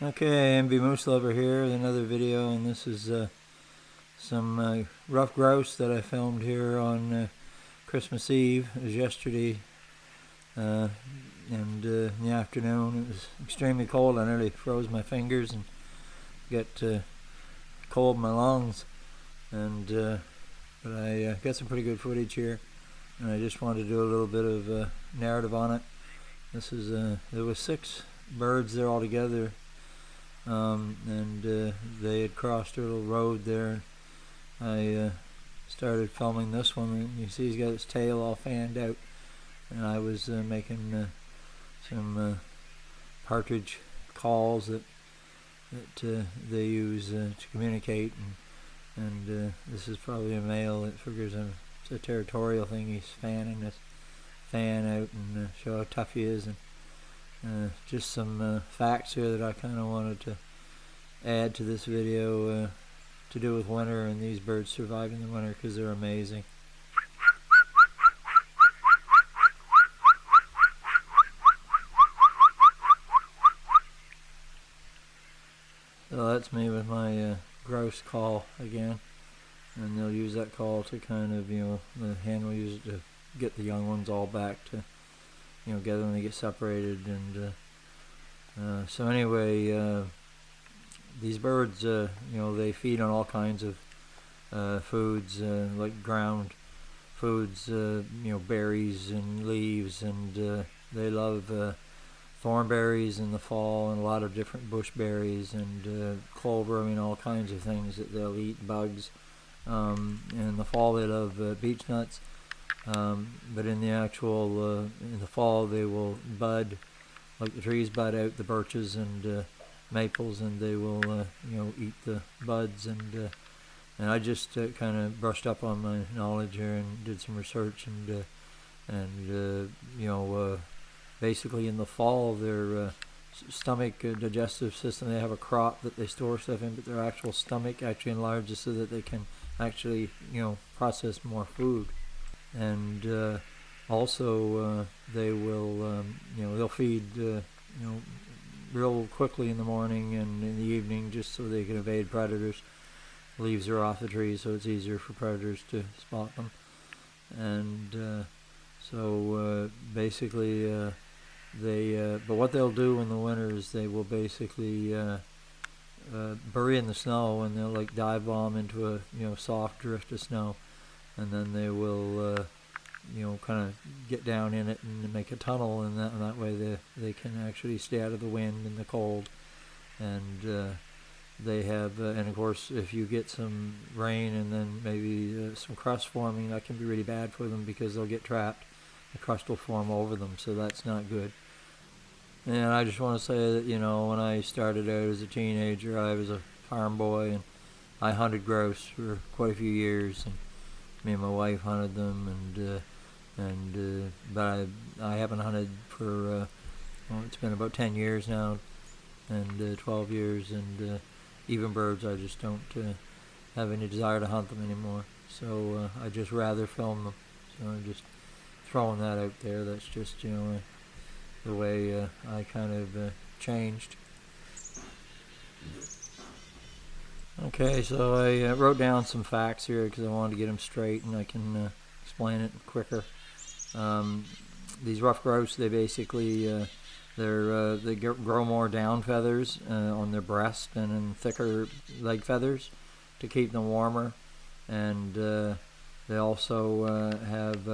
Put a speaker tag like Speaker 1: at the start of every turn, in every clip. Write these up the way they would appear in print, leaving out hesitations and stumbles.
Speaker 1: Okay, MB Moose Lover here with another video, and this is some ruffed grouse that I filmed here on Christmas Eve. It was yesterday, and in the afternoon. It was extremely cold. I nearly froze my fingers and got cold in my lungs. But I got some pretty good footage here, and I just wanted to do a little bit of narrative on it. This is there was 6 birds there all together. They had crossed a little road there. I started filming this one, and you see he's got his tail all fanned out, and I was making some partridge calls that they use to communicate, and this is probably a male. It figures it's a territorial thing. He's fanning his fan out and show how tough he is. And just some facts here that I kind of wanted to add to this video to do with winter and these birds surviving the winter, because they're amazing. So that's me with my grouse call again, and they'll use that call to kind of, the hen will use it to get the young ones all back to gather when they get separated. And so anyway, these birds, they feed on all kinds of foods, like ground foods, berries and leaves, and they love thornberries in the fall, and a lot of different bush berries, and clover. All kinds of things that they'll eat, bugs. In the fall they love beech nuts. But in the fall they will bud, like the trees bud out, the birches and maples, and they will eat the buds. And I just kind of brushed up on my knowledge here and did some research, and basically in the fall their stomach digestive system, they have a crop that they store stuff in, but their actual stomach actually enlarges so that they can actually process more food. And also they will they'll feed real quickly in the morning and in the evening, just so they can evade predators. Leaves are off the trees, so it's easier for predators to spot them. And so basically but what they'll do in the winter is they will basically bury in the snow, and they'll like dive bomb into a soft drift of snow, and then they will kind of get down in it and make a tunnel, and that way they can actually stay out of the wind and the cold. And they have and of course, if you get some rain and then maybe some crust forming, that can be really bad for them, because they'll get trapped. The crust will form over them, so that's not good. And I just want to say that when I started out as a teenager, I was a farm boy, and I hunted grouse for quite a few years, and me and my wife hunted them, but I haven't hunted for it's been about 10 years now, and 12 years, and even birds, I just don't have any desire to hunt them anymore. So I just rather film them. So I'm just throwing that out there. That's just the way I kind of changed. Okay, so I wrote down some facts here because I wanted to get them straight, and I can explain it quicker. These ruffed grouse, they basically they grow more down feathers on their breast and in thicker leg feathers to keep them warmer. And they also have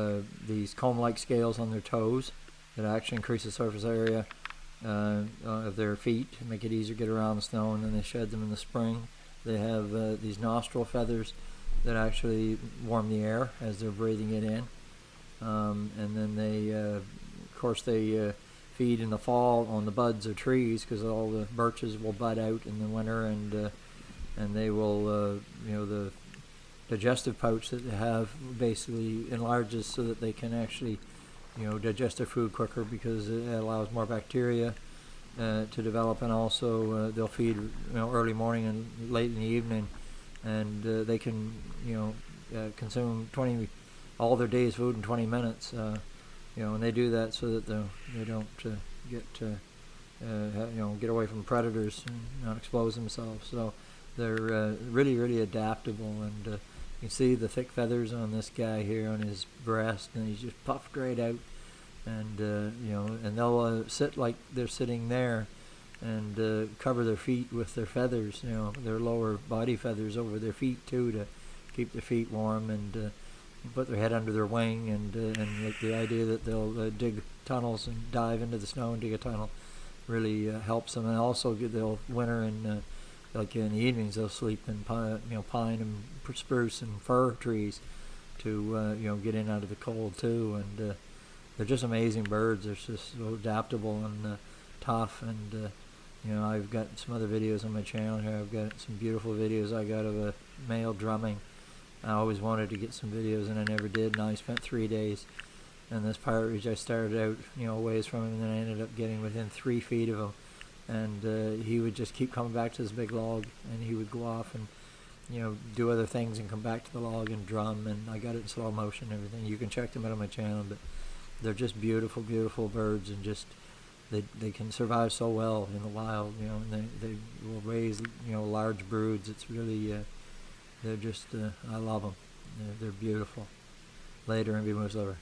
Speaker 1: these comb-like scales on their toes that actually increase the surface area of their feet to make it easier to get around the snow, and then they shed them in the spring. They have these nostril feathers that actually warm the air as they're breathing it in. And then they, of course, they feed in the fall on the buds of trees, because all the birches will bud out in the winter, and they will, the digestive pouch that they have basically enlarges so that they can actually, digest their food quicker, because it allows more bacteria to develop. And also they'll feed early morning and late in the evening, and they can consume all their day's food in 20 minutes. And they do that so that they don't get get away from predators and not expose themselves. So they're really, really adaptable, and you can see the thick feathers on this guy here on his breast, and he's just puffed right out. And and they'll sit like they're sitting there, and cover their feet with their feathers, their lower body feathers over their feet too, to keep their feet warm, and put their head under their wing, and like the idea that they'll dig tunnels and dive into the snow and dig a tunnel really helps them. And also they'll winter and like in the evenings they'll sleep in pine and spruce and fir trees to get in out of the cold too. And they're just amazing birds. They're just so adaptable and tough. And I've got some other videos on my channel here. I've got some beautiful videos I got of a male drumming. I always wanted to get some videos and I never did. Now I spent 3 days in this partridge. I started out a ways from him, and then I ended up getting within 3 feet of him, and he would just keep coming back to this big log, and he would go off and do other things and come back to the log and drum. And I got it in slow motion and everything. You can check them out on my channel, but they're just beautiful, beautiful birds, and just they can survive so well in the wild, and they will raise large broods. It's really they're just I love them. They're beautiful. Later, and be moves over.